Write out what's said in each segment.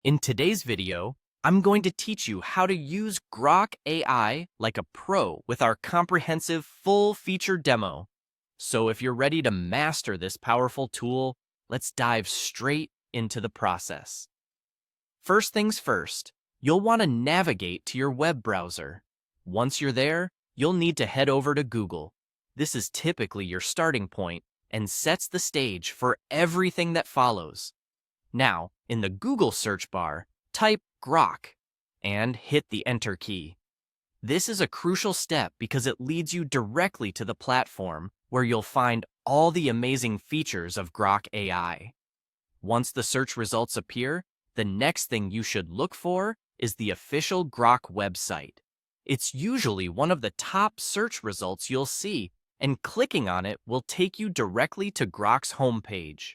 In today's video, I'm going to teach you how to use GROK AI like a pro with our comprehensive full-feature demo. So if you're ready to master this powerful tool, let's dive straight into the process. First things first, you'll want to navigate to your web browser. Once you're there, you'll need to head over to Google. This is typically your starting point and sets the stage for everything that follows. Now, in the Google search bar, type GROK and hit the Enter key. This is a crucial step because it leads you directly to the platform where you'll find all the amazing features of GROK AI. Once the search results appear, the next thing you should look for is the official GROK website. It's usually one of the top search results you'll see, and clicking on it will take you directly to GROK's homepage.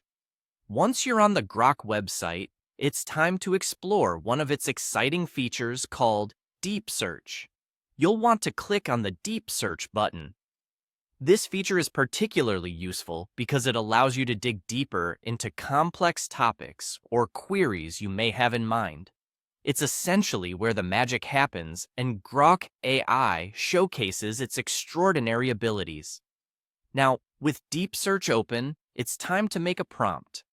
Once you're on the GROK website, it's time to explore one of its exciting features called Deep Search. You'll want to click on the Deep Search button. This feature is particularly useful because it allows you to dig deeper into complex topics or queries you may have in mind. It's essentially where the magic happens, and GROK AI showcases its extraordinary abilities. Now, with Deep Search open, it's time to make a prompt.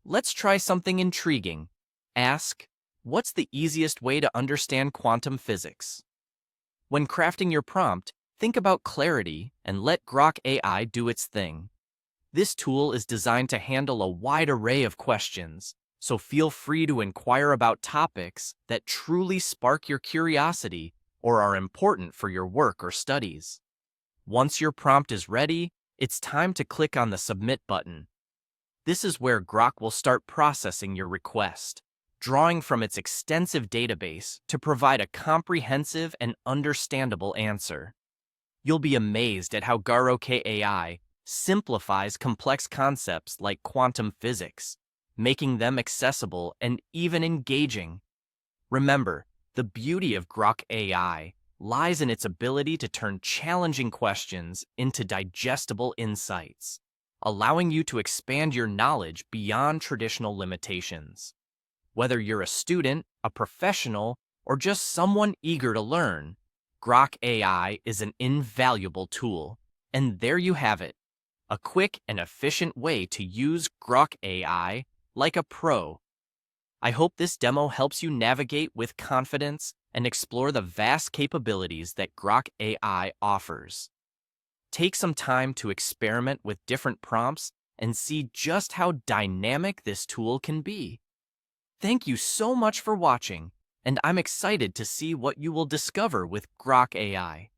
Let's try something intriguing. Ask, what's the easiest way to understand quantum physics? When crafting your prompt, think about clarity and let GROK AI do its thing. This tool is designed to handle a wide array of questions, so feel free to inquire about topics that truly spark your curiosity or are important for your work or studies. Once your prompt is ready, it's time to click on the Submit button. This is where GROK will start processing your request, drawing from its extensive database to provide a comprehensive and understandable answer. You'll be amazed at how GROK AI simplifies complex concepts like quantum physics, making them accessible and even engaging. Remember, the beauty of GROK AI lies in its ability to turn challenging questions into digestible insights, allowing you to expand your knowledge beyond traditional limitations. Whether you're a student, a professional, or just someone eager to learn, GROK AI is an invaluable tool. And there you have it, a quick and efficient way to use GROK AI like a pro. I hope this demo helps you navigate with confidence and explore the vast capabilities that GROK AI offers. Take some time to experiment with different prompts and see just how dynamic this tool can be. Thank you so much for watching, and I'm excited to see what you will discover with GROK AI.